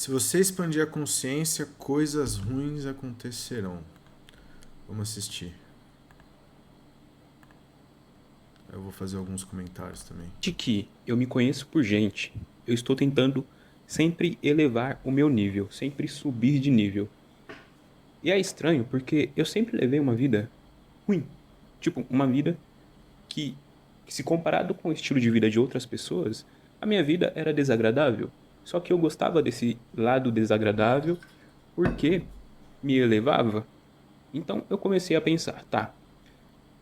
Se você expandir a consciência, coisas ruins acontecerão. Vamos assistir. Eu vou fazer alguns comentários também. De que eu me conheço por gente, eu estou tentando sempre elevar o meu nível, sempre subir de nível. E é estranho porque eu sempre levei uma vida ruim. Tipo, uma vida que, se comparado com o estilo de vida de outras pessoas, a minha vida era desagradável. Só que eu gostava desse lado desagradável porque me elevava. Então eu comecei a pensar, tá,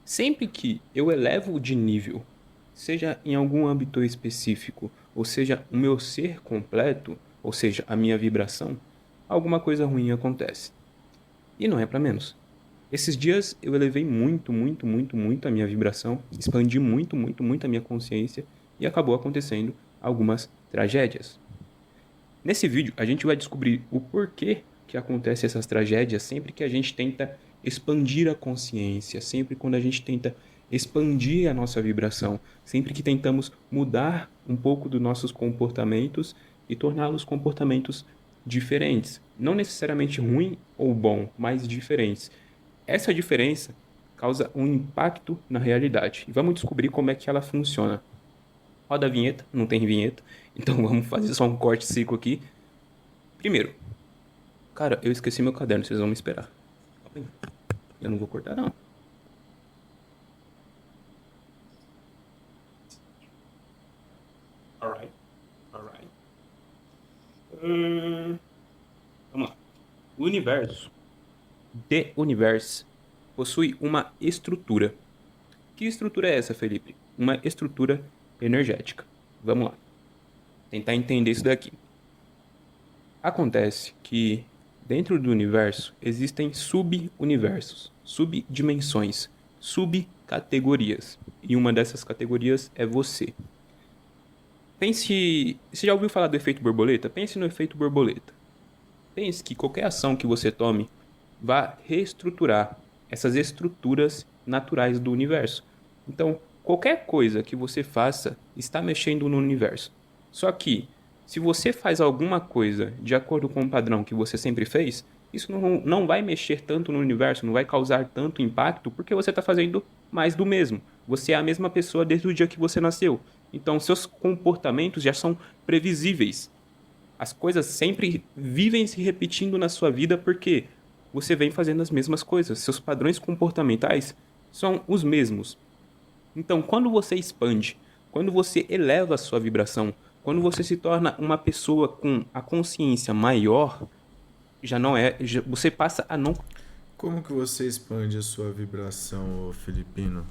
sempre que eu elevo de nível, seja em algum âmbito específico, ou seja, o meu ser completo, ou seja, a minha vibração, alguma coisa ruim acontece. E não é para menos. Esses dias eu elevei muito, muito, muito, muito a minha vibração, expandi muito, muito, muito a minha consciência e acabou acontecendo algumas tragédias. Nesse vídeo a gente vai descobrir o porquê que acontecem essas tragédias sempre que a gente tenta expandir a consciência, sempre quando a gente tenta expandir a nossa vibração, sempre que tentamos mudar um pouco dos nossos comportamentos e torná-los comportamentos diferentes, não necessariamente ruim ou bom, mas diferentes. Essa diferença causa um impacto na realidade. E vamos descobrir como é que ela funciona. Roda a vinheta, não tem vinheta, então vamos fazer só um corte seco aqui. Primeiro, cara, eu esqueci meu caderno, vocês vão me esperar. Eu não vou cortar, não. Alright, alright. Vamos lá. O universo, The Universe, possui uma estrutura. Que estrutura é essa, Felipe? Uma estrutura energética. Vamos lá. Tentar entender isso daqui. Acontece que dentro do universo existem subuniversos, subdimensões, subcategorias. E uma dessas categorias é você. Pense. Você já ouviu falar do efeito borboleta? Pense no efeito borboleta. Pense que qualquer ação que você tome vá reestruturar essas estruturas naturais do universo. Então, qualquer coisa que você faça está mexendo no universo. Só que, se você faz alguma coisa de acordo com o padrão que você sempre fez, isso não vai mexer tanto no universo, não vai causar tanto impacto, porque você está fazendo mais do mesmo. Você é a mesma pessoa desde o dia que você nasceu. Então, seus comportamentos já são previsíveis. As coisas sempre vivem se repetindo na sua vida porque você vem fazendo as mesmas coisas. Seus padrões comportamentais são os mesmos. Então, quando você expande, quando você eleva a sua vibração, quando você se torna uma pessoa com a consciência maior, já não é, você passa a não. Como que você expande a sua vibração, ô Filipino?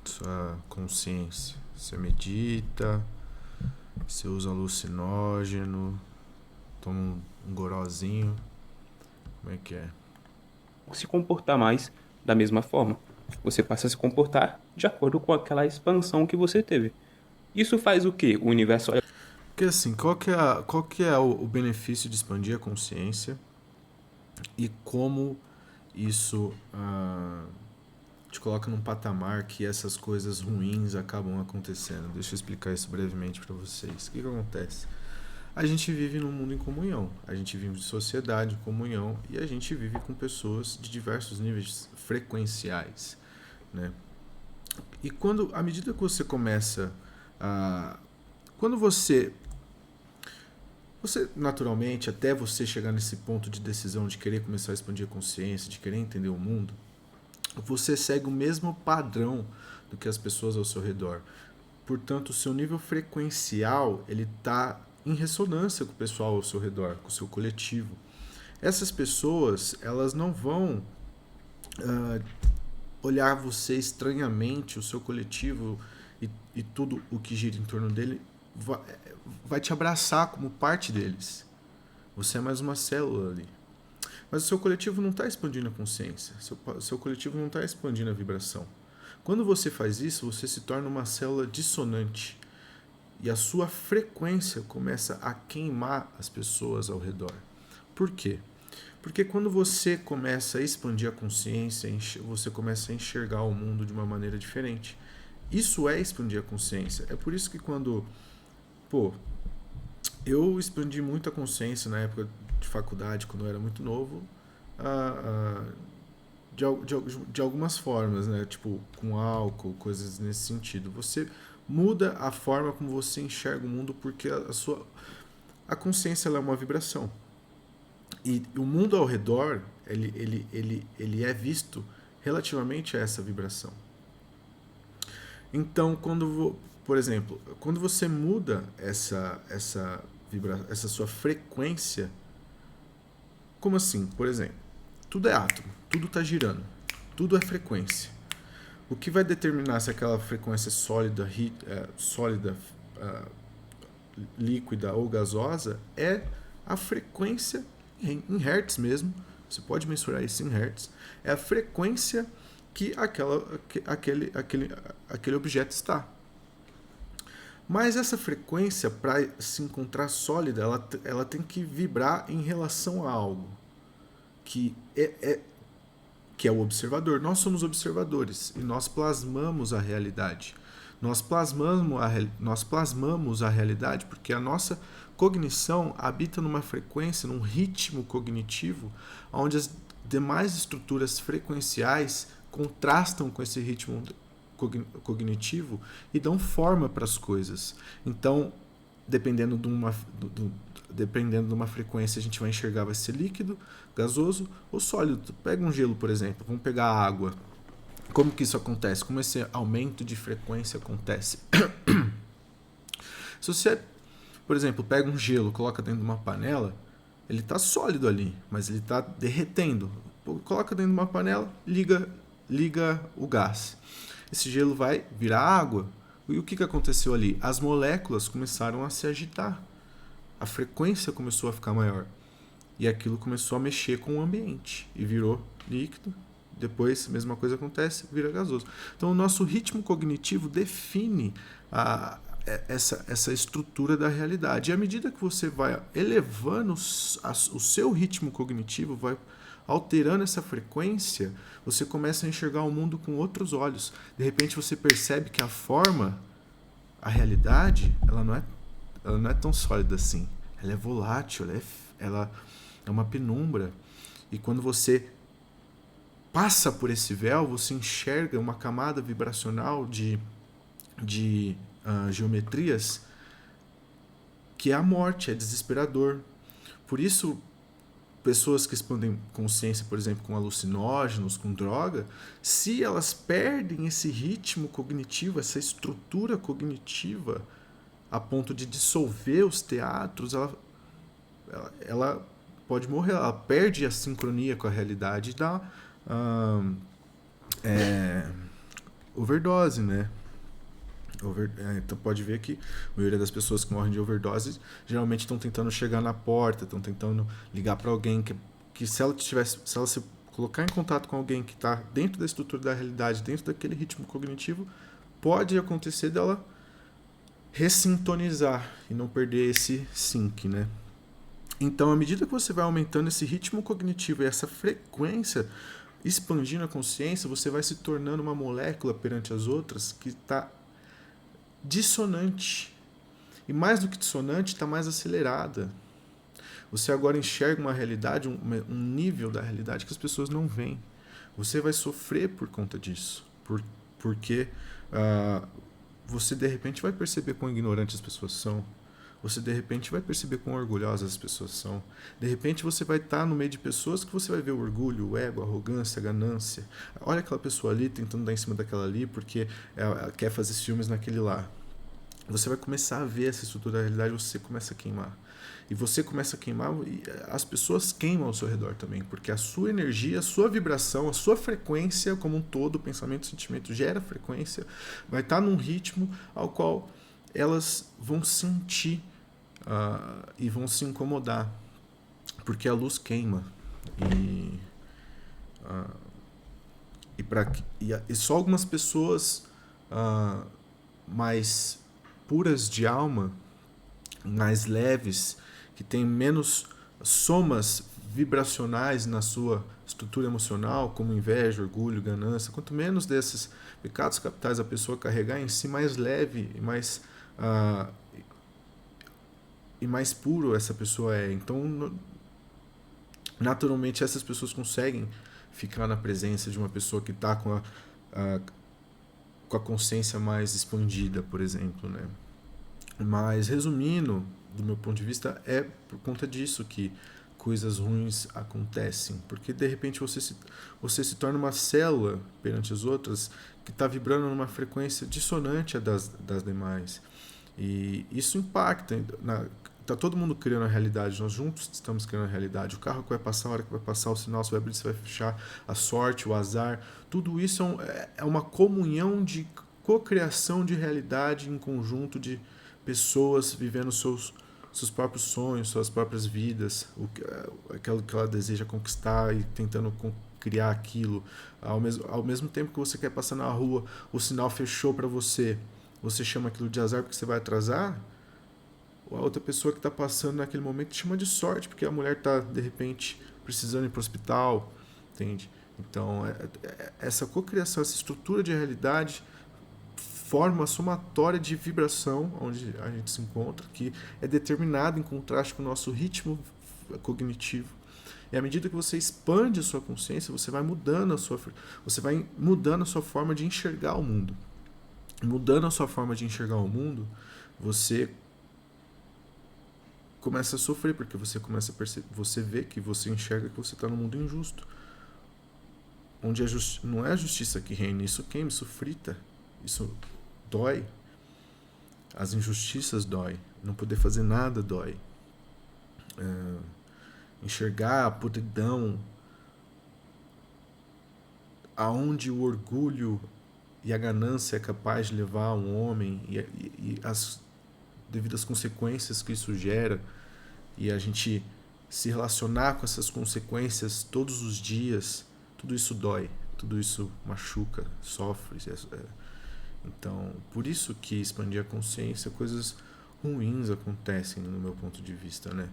Sua consciência? Você medita? Você usa alucinógeno? Toma um gorozinho? Como é que é? se comportar mais da mesma forma. Você passa a se comportar de acordo com aquela expansão que você teve. Isso faz o quê? O universo olha. Porque assim, qual que é o benefício de expandir a consciência e como isso te coloca num patamar que essas coisas ruins acabam acontecendo? Deixa eu explicar isso brevemente para vocês. O que acontece? A gente vive num mundo em comunhão, a gente vive de sociedade em comunhão e a gente vive com pessoas de diversos níveis frequenciais, né? E à medida que você começa a... Quando você naturalmente, até você chegar nesse ponto de decisão de querer começar a expandir a consciência, de querer entender o mundo, você segue o mesmo padrão do que as pessoas ao seu redor. Portanto, o seu nível frequencial ele está em ressonância com o pessoal ao seu redor, com o seu coletivo. Essas pessoas elas não vão olhar você estranhamente, o seu coletivo e tudo o que gira em torno dele vai te abraçar como parte deles. Você é mais uma célula ali. Mas o seu coletivo não está expandindo a consciência. Seu coletivo não está expandindo a vibração. Quando você faz isso, você se torna uma célula dissonante. E a sua frequência começa a queimar as pessoas ao redor. Por quê? Porque quando você começa a expandir a consciência, você começa a enxergar o mundo de uma maneira diferente. Isso é expandir a consciência. É por isso que quando, pô, Eu expandi muito a consciência na época de faculdade, quando eu era muito novo, a, a, de algumas formas, né? Tipo, com álcool, coisas nesse sentido. Você muda a forma como você enxerga o mundo porque a consciência ela é uma vibração. E o mundo ao redor, ele é visto relativamente a essa vibração. Então, por exemplo, quando você muda essa sua frequência, como assim? Por exemplo, tudo é átomo, tudo está girando, tudo é frequência. O que vai determinar se aquela frequência é sólida, uh, líquida ou gasosa é a frequência em hertz mesmo. Você pode mensurar isso em hertz. É a frequência que aquele objeto está. Mas essa frequência, para se encontrar sólida, ela tem que vibrar em relação a algo que que é o observador. Nós somos observadores e nós plasmamos a realidade. Nós plasmamos a realidade porque a nossa cognição habita numa frequência, num ritmo cognitivo, onde as demais estruturas frequenciais contrastam com esse ritmo cognitivo e dão forma para as coisas. Então, dependendo de uma frequência, a gente vai enxergar vai ser líquido, gasoso ou sólido. Pega um gelo, por exemplo, vamos pegar a água. Como que isso acontece? Como esse aumento de frequência acontece? Se você, por exemplo, pega um gelo, coloca dentro de uma panela, ele está sólido ali, mas ele está derretendo. Coloca dentro de uma panela, liga o gás. Esse gelo vai virar água. E o que aconteceu ali? As moléculas começaram a se agitar. A frequência começou a ficar maior. E aquilo começou a mexer com o ambiente. E virou líquido. Depois, a mesma coisa acontece, vira gasoso. Então, o nosso ritmo cognitivo define essa estrutura da realidade. E à medida que você vai elevando o seu ritmo cognitivo, vai alterando essa frequência, você começa a enxergar o mundo com outros olhos. De repente, você percebe que a realidade, ela não é tão sólida assim. Ela é volátil, ela é uma penumbra. E quando você passa por esse véu, você enxerga uma camada vibracional de geometrias que é a morte, é desesperador. Por isso, pessoas que expandem consciência, por exemplo, com alucinógenos, com droga, se elas perdem esse ritmo cognitivo, essa estrutura cognitiva, a ponto de dissolver os teatros, ela pode morrer, ela perde a sincronia com a realidade e dá overdose, né? Então pode ver que a maioria das pessoas que morrem de overdose geralmente estão tentando chegar na porta, estão tentando ligar para alguém que se ela se colocar em contato com alguém que está dentro da estrutura da realidade, dentro daquele ritmo cognitivo, pode acontecer dela ressintonizar e não perder esse sync, né? Então, à medida que você vai aumentando esse ritmo cognitivo e essa frequência, expandindo a consciência, você vai se tornando uma molécula perante as outras que está dissonante. E mais do que dissonante, está mais acelerada. Você agora enxerga uma realidade, um nível da realidade que as pessoas não veem. Você vai sofrer por conta disso. Porque você de repente vai perceber quão ignorantes as pessoas são. Você de repente vai perceber quão orgulhosas as pessoas são. De repente você vai estar no meio de pessoas que você vai ver o orgulho, o ego, a arrogância, a ganância. Olha aquela pessoa ali tentando dar em cima daquela ali porque ela quer fazer ciúmes naquele lá. Você vai começar a ver essa estrutura da realidade, você começa a queimar. E você começa a queimar e as pessoas queimam ao seu redor também, porque a sua energia, a sua vibração, a sua frequência como um todo, pensamento, sentimento, gera frequência, vai estar num ritmo ao qual elas vão sentir e vão se incomodar, porque a luz queima. E só algumas pessoas mais puras de alma, mais leves, que têm menos somas vibracionais na sua estrutura emocional, como inveja, orgulho, ganância, quanto menos desses pecados capitais a pessoa carregar em si, mais leve e mais e mais puro essa pessoa é. Então, naturalmente, essas pessoas conseguem ficar na presença de uma pessoa que está a, com a consciência mais expandida, por exemplo, né? Mas, resumindo, do meu ponto de vista, é por conta disso que coisas ruins acontecem. Porque, de repente, você se torna uma célula perante as outras que está vibrando numa frequência dissonante das demais. E isso impacta. Tá todo mundo criando a realidade, nós juntos estamos criando a realidade. O carro que vai passar, a hora que vai passar, o sinal, se vai abrir, se vai fechar, a sorte, o azar. Tudo isso é uma comunhão de cocriação de realidade em conjunto de pessoas vivendo seus próprios sonhos, suas próprias vidas, aquilo que ela deseja conquistar e tentando criar aquilo. Ao mesmo tempo que você quer passar na rua, o sinal fechou para você. Você chama aquilo de azar porque você vai atrasar? Ou a outra pessoa que está passando naquele momento chama de sorte porque a mulher está, de repente, precisando ir para o hospital, entende? Então, essa cocriação, essa estrutura de realidade forma uma somatória de vibração onde a gente se encontra, que é determinada em contraste com o nosso ritmo cognitivo. E à medida que você expande a sua consciência, você vai mudando a sua forma de enxergar o mundo. Mudando a sua forma de enxergar o mundo, você começa a sofrer, porque você começa a perceber, você vê que você enxerga que você está num mundo injusto. Onde não é a justiça que reina, isso queima, isso frita, isso dói. As injustiças dói. Não poder fazer nada dói. Enxergar a podridão, aonde o orgulho e a ganância é capaz de levar um homem e as devidas consequências que isso gera, e a gente se relacionar com essas consequências todos os dias, tudo isso dói, tudo isso machuca, sofre. Então, por isso que expandir a consciência, coisas ruins acontecem no meu ponto de vista, né?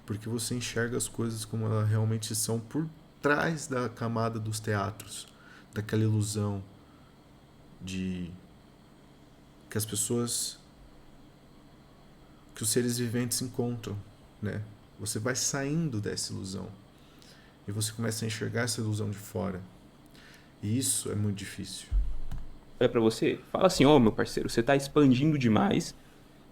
Porque você enxerga as coisas como elas realmente são por trás da camada dos teatros, daquela ilusão de que as pessoas, que os seres viventes encontram, né? Você vai saindo dessa ilusão e você começa a enxergar essa ilusão de fora. E isso é muito difícil. Olha pra você, fala assim, ó, meu parceiro, você tá expandindo demais.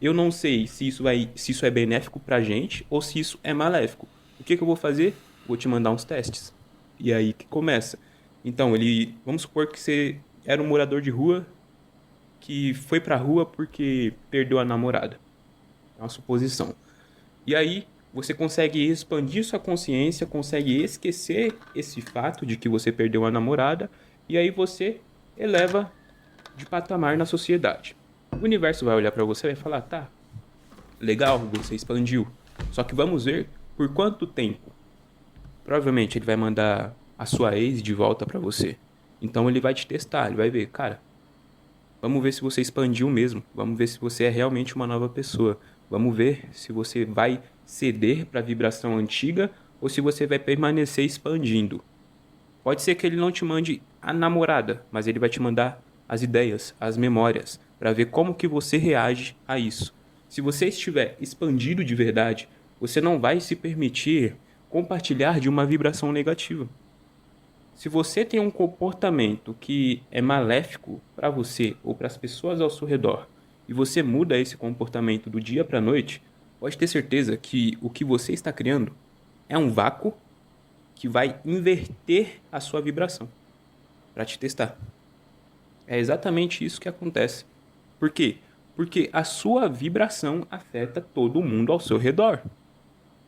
Eu não sei se isso é benéfico pra gente ou se isso é maléfico. O que eu vou fazer? Vou te mandar uns testes. E aí que começa. Então, vamos supor que você era um morador de rua que foi pra rua porque perdeu a namorada. É uma suposição. E aí você consegue expandir sua consciência, consegue esquecer esse fato de que você perdeu a namorada, e aí você eleva de patamar na sociedade. O universo vai olhar pra você e vai falar: tá, legal, você expandiu. Só que vamos ver por quanto tempo. Provavelmente ele vai mandar a sua ex de volta pra você. Então ele vai te testar, ele vai ver, cara, vamos ver se você expandiu mesmo. Vamos ver se você é realmente uma nova pessoa. Vamos ver se você vai ceder para a vibração antiga ou se você vai permanecer expandindo. Pode ser que ele não te mande a namorada, mas ele vai te mandar as ideias, as memórias, para ver como que você reage a isso. Se você estiver expandido de verdade, você não vai se permitir compartilhar de uma vibração negativa. Se você tem um comportamento que é maléfico para você ou para as pessoas ao seu redor, e você muda esse comportamento do dia para a noite, pode ter certeza que o que você está criando é um vácuo que vai inverter a sua vibração para te testar. É exatamente isso que acontece. Por quê? Porque a sua vibração afeta todo mundo ao seu redor.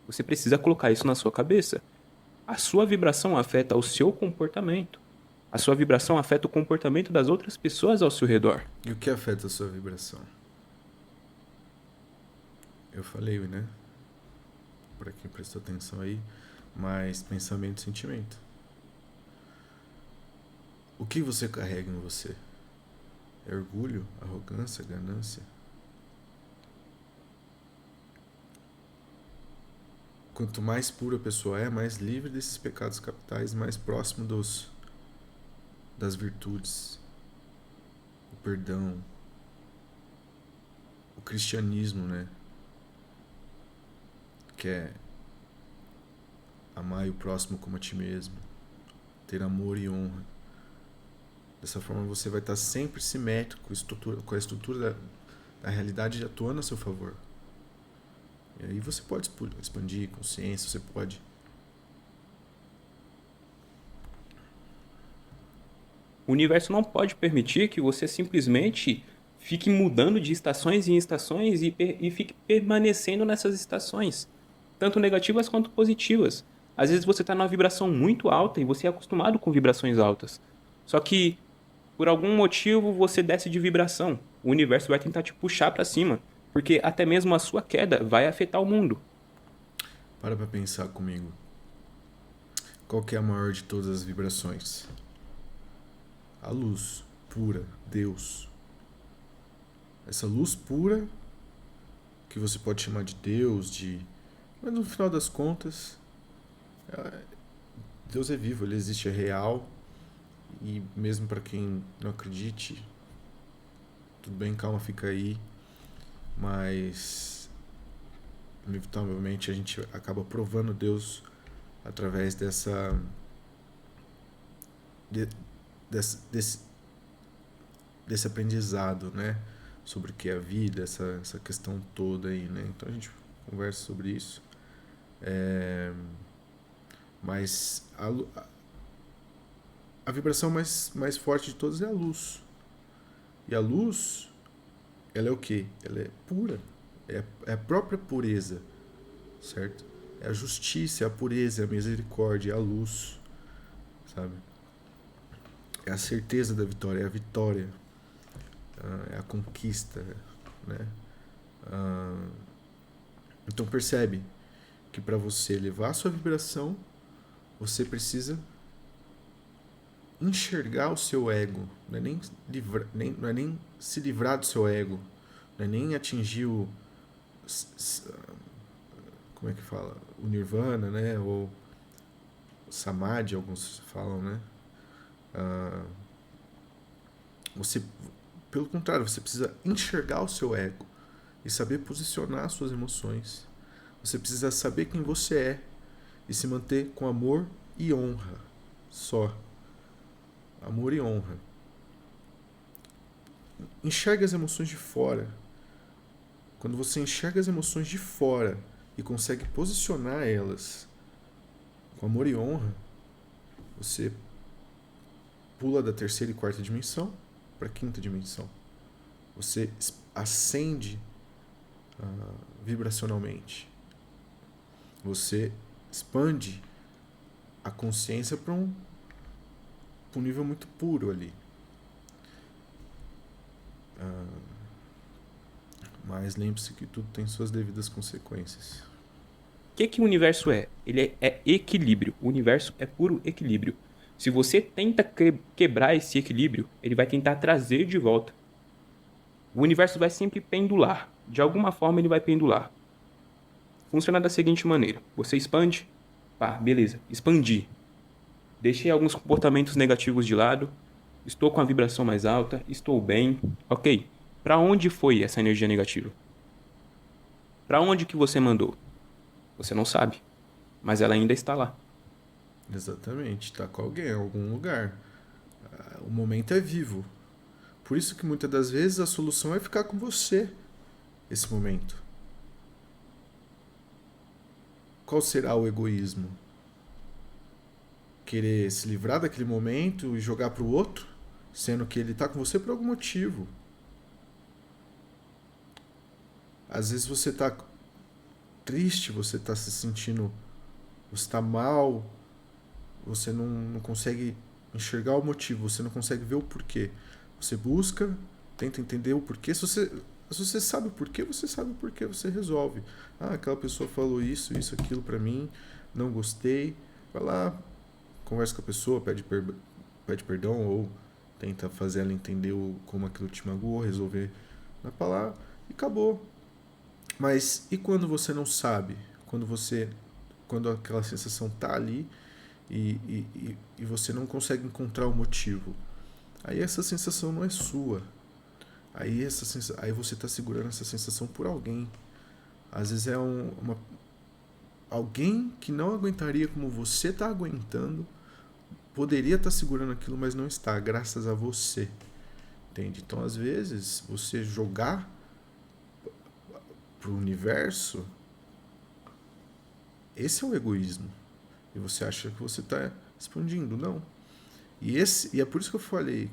Você precisa colocar isso na sua cabeça. A sua vibração afeta o seu comportamento. A sua vibração afeta o comportamento das outras pessoas ao seu redor. E o que afeta a sua vibração? Eu falei, né? Para quem prestou atenção aí, mas pensamento e sentimento. O que você carrega em você? É orgulho, arrogância, ganância? Quanto mais pura a pessoa é, mais livre desses pecados capitais, mais próximo das virtudes, o perdão, o cristianismo, né? que é amar o próximo como a ti mesmo, ter amor e honra. Dessa forma você vai estar sempre simétrico com a estrutura da realidade atuando a seu favor. E aí você pode expandir consciência, você pode. O universo não pode permitir que você simplesmente fique mudando de estações em estações e fique permanecendo nessas estações, tanto negativas quanto positivas. Às vezes você está numa vibração muito alta e você é acostumado com vibrações altas. Só que, por algum motivo, você desce de vibração. O universo vai tentar te puxar para cima, porque até mesmo a sua queda vai afetar o mundo. Para pensar comigo. Qual que é a maior de todas as vibrações? A luz pura, Deus. Essa luz pura, que você pode chamar de Deus, mas no final das contas, Deus é vivo, ele existe, é real. E mesmo para quem não acredite, tudo bem, calma, fica aí. Mas inevitavelmente a gente acaba provando Deus através desse aprendizado, né? Sobre o que é a vida, essa questão toda aí, né? Então a gente conversa sobre isso. Mas a vibração mais forte de todas é a luz. E a luz, ela é o quê? Ela é pura. É a própria pureza, certo? É a justiça, é a pureza, é a misericórdia, é a luz, sabe? É a certeza da vitória, é a vitória, é a conquista, né? Então percebe que para você elevar a sua vibração, você precisa enxergar o seu ego, não é nem se livrar do seu ego, não é nem atingir como é que fala? O nirvana, né? Ou o samadhi, alguns falam, né? Você, pelo contrário, você precisa enxergar o seu ego e saber posicionar suas emoções. Você precisa saber quem você é e se manter com amor e honra. Só. Amor e honra. Enxerga as emoções de fora. Quando você enxerga as emoções de fora e consegue posicionar elas com amor e honra, você pula da terceira e quarta dimensão para a quinta dimensão. Você ascende vibracionalmente. Você expande a consciência para um nível muito puro ali. Mas lembre-se que tudo tem suas devidas consequências. O que o universo é? Ele é equilíbrio. O universo é puro equilíbrio. Se você tenta quebrar esse equilíbrio, ele vai tentar trazer de volta. O universo vai sempre pendular. De alguma forma ele vai pendular. Funciona da seguinte maneira. Você expande. Pá, beleza. Expandi. Deixei alguns comportamentos negativos de lado. Estou com a vibração mais alta. Estou bem. Ok. Para onde foi essa energia negativa? Para onde que você mandou? Você não sabe. Mas ela ainda está lá. Exatamente. Está com alguém em algum lugar. O momento é vivo. Por isso que muitas das vezes a solução é ficar com você esse momento. Qual será o egoísmo? Querer se livrar daquele momento e jogar para o outro, sendo que ele está com você por algum motivo. Às vezes você está triste, você está se sentindo, você está mal, você não consegue enxergar o motivo, você não consegue ver o porquê. Você busca, tenta entender o porquê. Se você sabe o porquê, você sabe o porquê, você resolve. Ah, aquela pessoa falou isso, aquilo pra mim, não gostei. Vai lá, conversa com a pessoa, pede perdão ou tenta fazer ela entender como aquilo te magoou, resolver na palavra e acabou. Mas e quando você não sabe? Quando aquela sensação tá ali e você não consegue encontrar o motivo? Aí essa sensação não é sua. Aí você está segurando essa sensação por alguém. Às vezes é alguém que não aguentaria como você está aguentando poderia estar segurando aquilo, mas não está, graças a você. Entende? Então, às vezes, você jogar pro universo, esse é o egoísmo. E você acha que você está expandindo. Não. E é por isso que eu falei,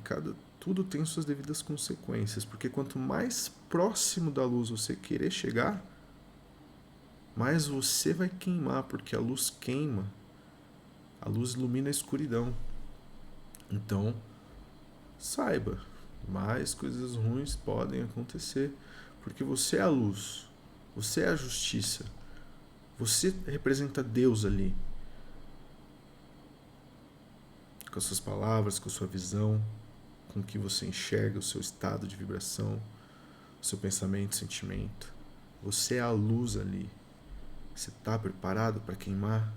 tudo tem suas devidas consequências. Porque quanto mais próximo da luz você querer chegar, mais você vai queimar, porque a luz queima. A luz ilumina a escuridão. Então, saiba, mais coisas ruins podem acontecer. Porque você é a luz. Você é a justiça. Você representa Deus ali. Com as suas palavras, com a sua visão, com o que você enxerga, o seu estado de vibração, o seu pensamento, sentimento. Você é a luz ali. Você está preparado para queimar?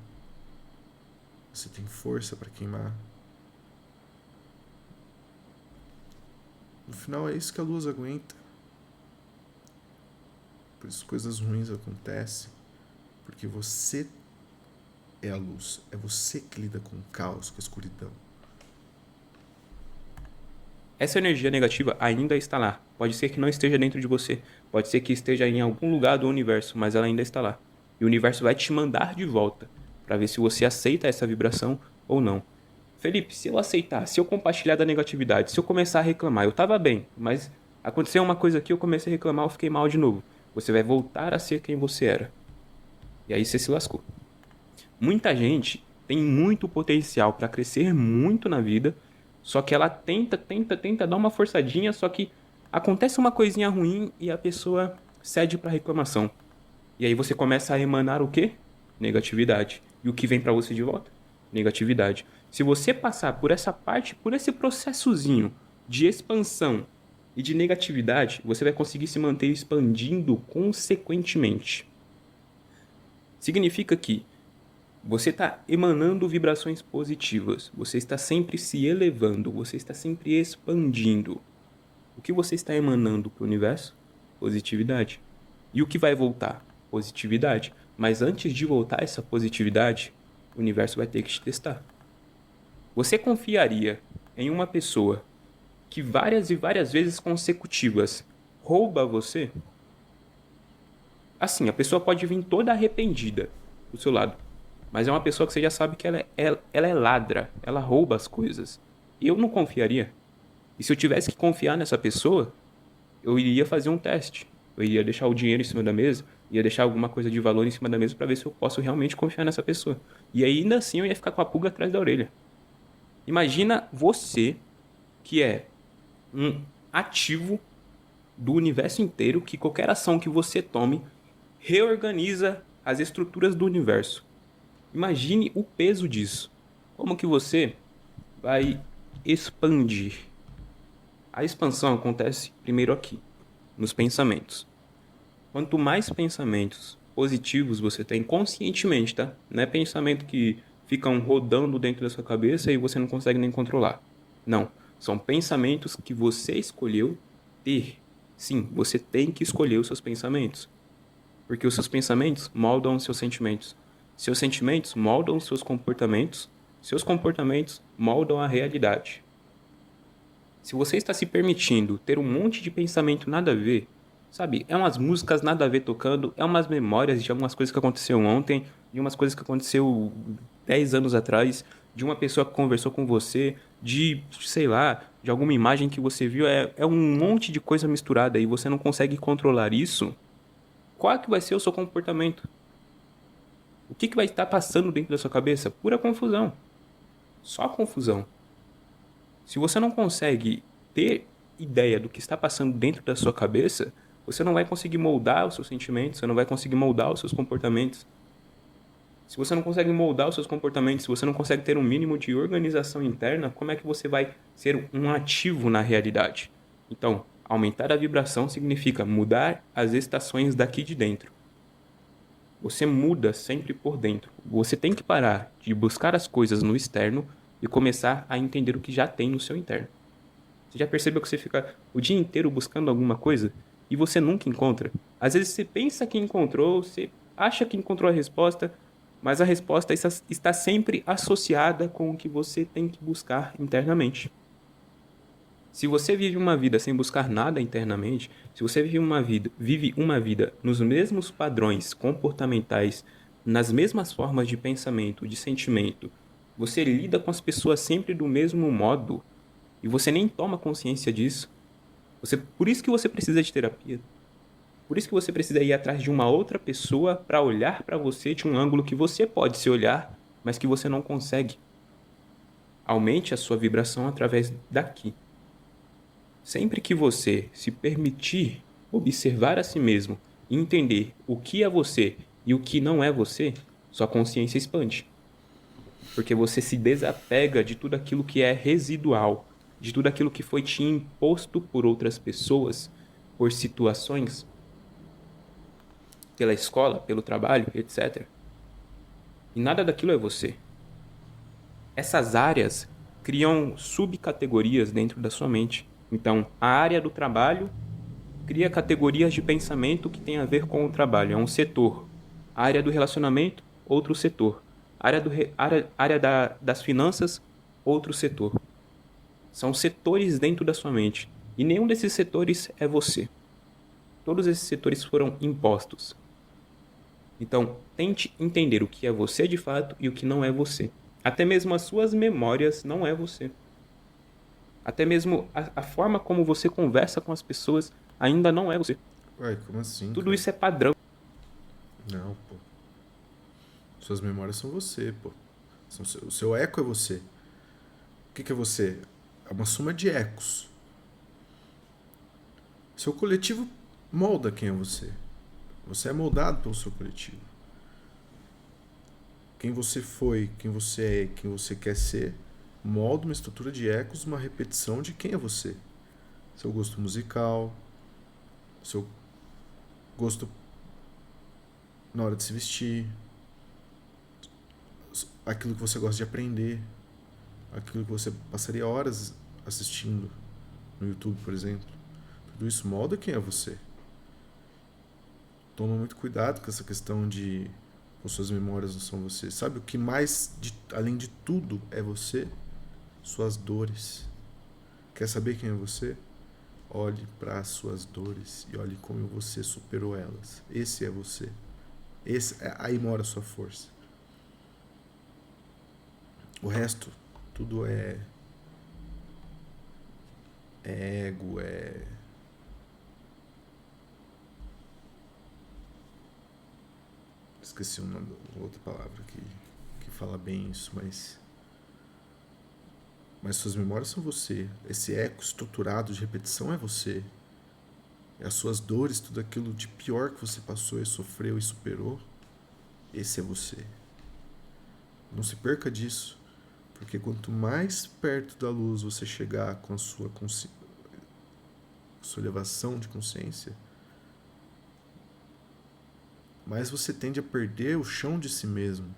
Você tem força para queimar? No final é isso que a luz aguenta. Por isso coisas ruins acontecem. Porque você é a luz. É você que lida com o caos, com a escuridão. Essa energia negativa ainda está lá. Pode ser que não esteja dentro de você. Pode ser que esteja em algum lugar do universo, mas ela ainda está lá. E o universo vai te mandar de volta para ver se você aceita essa vibração ou não. Felipe, se eu aceitar, se eu compartilhar da negatividade, se eu começar a reclamar, eu estava bem, mas aconteceu uma coisa aqui, eu comecei a reclamar, eu fiquei mal de novo. Você vai voltar a ser quem você era. E aí você se lascou. Muita gente tem muito potencial para crescer muito na vida, só que ela tenta dar uma forçadinha, só que acontece uma coisinha ruim e a pessoa cede para reclamação. E aí você começa a emanar o quê? Negatividade. E o que vem para você de volta? Negatividade. Se você passar por essa parte, por esse processozinho de expansão e de negatividade, você vai conseguir se manter expandindo consequentemente. Significa que você está emanando vibrações positivas, você está sempre se elevando, você está sempre expandindo. O que você está emanando para o universo? Positividade. E o que vai voltar? Positividade. Mas antes de voltar essa positividade, o universo vai ter que te testar. Você confiaria em uma pessoa que várias e várias vezes consecutivas rouba você? Assim, a pessoa pode vir toda arrependida do seu lado. Mas é uma pessoa que você já sabe que ela é ladra, ela rouba as coisas. E eu não confiaria. E se eu tivesse que confiar nessa pessoa, eu iria fazer um teste. Eu iria deixar o dinheiro em cima da mesa, ia deixar alguma coisa de valor em cima da mesa para ver se eu posso realmente confiar nessa pessoa. E ainda assim eu ia ficar com a pulga atrás da orelha. Imagina você, que é um ativo do universo inteiro, que qualquer ação que você tome reorganiza as estruturas do universo. Imagine o peso disso. Como que você vai expandir? A expansão acontece primeiro aqui, nos pensamentos. Quanto mais pensamentos positivos você tem conscientemente, tá? Não é pensamento que ficam rodando dentro da sua cabeça e você não consegue nem controlar. Não, são pensamentos que você escolheu ter. Sim, você tem que escolher os seus pensamentos. Porque os seus pensamentos moldam os seus sentimentos. Seus sentimentos moldam os seus comportamentos. Seus comportamentos moldam a realidade. Se você está se permitindo ter um monte de pensamento nada a ver, sabe, é umas músicas nada a ver tocando, é umas memórias de algumas coisas que aconteceu ontem, de umas coisas que aconteceu 10 anos atrás, de uma pessoa que conversou com você, de, sei lá, de alguma imagem que você viu, é um monte de coisa misturada e você não consegue controlar isso. Qual que vai ser o seu comportamento? O que vai estar passando dentro da sua cabeça? Pura confusão. Só confusão. Se você não consegue ter ideia do que está passando dentro da sua cabeça, você não vai conseguir moldar os seus sentimentos, você não vai conseguir moldar os seus comportamentos. Se você não consegue moldar os seus comportamentos, se você não consegue ter um mínimo de organização interna, como é que você vai ser um ativo na realidade? Então, aumentar a vibração significa mudar as estações daqui de dentro. Você muda sempre por dentro. Você tem que parar de buscar as coisas no externo e começar a entender o que já tem no seu interno. Você já percebeu que você fica o dia inteiro buscando alguma coisa e você nunca encontra? Às vezes você pensa que encontrou, você acha que encontrou a resposta, mas a resposta está sempre associada com o que você tem que buscar internamente. Se você vive uma vida sem buscar nada internamente, se você vive uma vida nos mesmos padrões comportamentais, nas mesmas formas de pensamento, de sentimento, você lida com as pessoas sempre do mesmo modo e você nem toma consciência disso. Por isso que você precisa de terapia. Por isso que você precisa ir atrás de uma outra pessoa para olhar para você de um ângulo que você pode se olhar, mas que você não consegue. Aumente a sua vibração através daqui. Sempre que você se permitir observar a si mesmo e entender o que é você e o que não é você, sua consciência expande. Porque você se desapega de tudo aquilo que é residual, de tudo aquilo que foi te imposto por outras pessoas, por situações, pela escola, pelo trabalho, etc. E nada daquilo é você. Essas áreas criam subcategorias dentro da sua mente. Então, a área do trabalho cria categorias de pensamento que tem a ver com o trabalho, é um setor. A área do relacionamento, outro setor. A área das finanças, outro setor. São setores dentro da sua mente. E nenhum desses setores é você. Todos esses setores foram impostos. Então, tente entender o que é você de fato e o que não é você. Até mesmo as suas memórias não é você. Até mesmo a forma como você conversa com as pessoas ainda não é você. Ué, como assim, Tudo cara? isso é padrão. Não, pô. Suas memórias são você, pô. O seu eco é você. O que é você? É uma soma de ecos. Seu coletivo molda quem é você. Você é moldado pelo seu coletivo. Quem você foi, quem você é, quem você quer ser, molda uma estrutura de ecos, uma repetição de quem é você. Seu gosto musical, seu gosto na hora de se vestir, aquilo que você gosta de aprender, aquilo que você passaria horas assistindo no YouTube, por exemplo. Tudo isso molda quem é você. Toma muito cuidado com essa questão de as suas memórias não são você. Sabe o que mais, além de tudo, é você? Suas dores. Quer saber quem é você? Olhe para as suas dores e olhe como você superou elas. Esse é você. Aí mora a sua força. O resto, tudo é ego, esqueci o nome, outra palavra que fala bem isso, mas suas memórias são você. Esse eco estruturado de repetição é você. E as suas dores, tudo aquilo de pior que você passou e sofreu e superou, esse é você. Não se perca disso, porque quanto mais perto da luz você chegar com a sua elevação de consciência, mais você tende a perder o chão de si mesmo.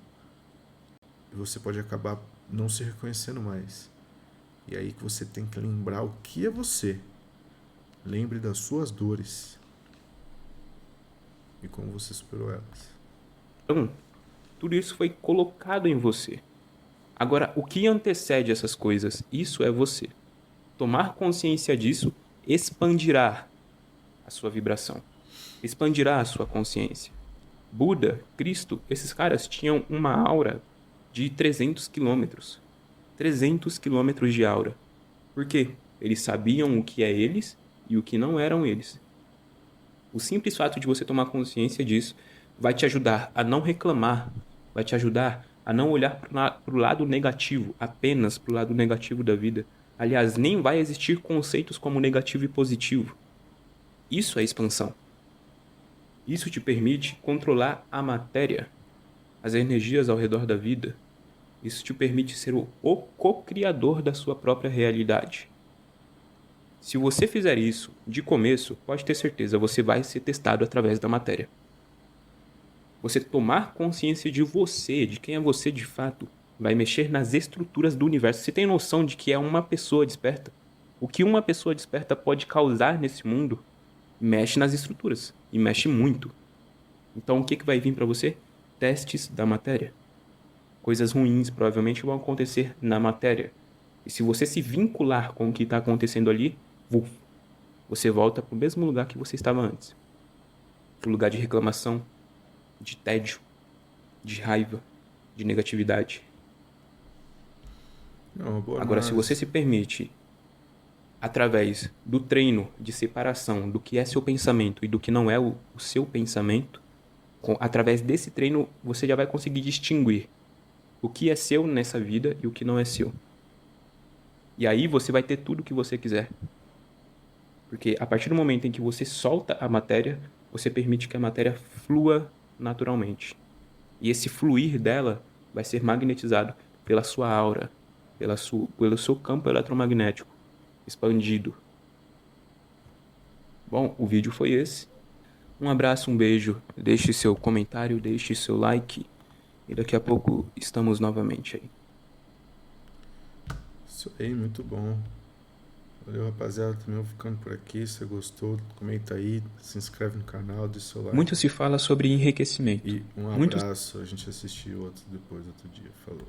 E você pode acabar não se reconhecendo mais. E aí que você tem que lembrar o que é você. Lembre das suas dores. E como você superou elas. Então, tudo isso foi colocado em você. Agora, o que antecede essas coisas? Isso é você. Tomar consciência disso expandirá a sua vibração. Expandirá a sua consciência. Buda, Cristo, esses caras tinham uma aura de 300 quilômetros. 300 quilômetros de aura. Por quê? Eles sabiam o que é eles e o que não eram eles. O simples fato de você tomar consciência disso vai te ajudar a não reclamar, vai te ajudar a não olhar para o lado negativo, apenas para o lado negativo da vida. Aliás, nem vai existir conceitos como negativo e positivo. Isso é expansão. Isso te permite controlar a matéria, as energias ao redor da vida. Isso te permite ser o co-criador da sua própria realidade. Se você fizer isso de começo, pode ter certeza, você vai ser testado através da matéria. Você tomar consciência de você, de quem é você de fato, vai mexer nas estruturas do universo. Você tem noção de que é uma pessoa desperta? O que uma pessoa desperta pode causar nesse mundo mexe nas estruturas. E mexe muito. Então o que vai vir para você? testes da matéria. Coisas ruins provavelmente vão acontecer na matéria. E se você se vincular com o que está acontecendo ali, você volta para o mesmo lugar que você estava antes. Para o lugar de reclamação, de tédio, de raiva, de negatividade. É uma boa Agora, se você análise. se permite, através do treino de separação do que é seu pensamento e do que não é o seu pensamento, através desse treino você já vai conseguir distinguir o que é seu nessa vida e o que não é seu. E aí você vai ter tudo o que você quiser. Porque a partir do momento em que você solta a matéria, você permite que a matéria flua naturalmente. E esse fluir dela vai ser magnetizado pela sua aura, pelo seu campo eletromagnético expandido. Bom, o vídeo foi esse. Um abraço, um beijo. Deixe seu comentário, deixe seu like. E daqui a pouco estamos novamente aí. Isso aí, muito bom. Valeu, rapaziada. Também vou ficando por aqui. Se você gostou, comenta aí, se inscreve no canal, deixa seu like. Muito se fala sobre enriquecimento. E um Muito abraço. A gente assistiu outro depois, outro dia. Falou.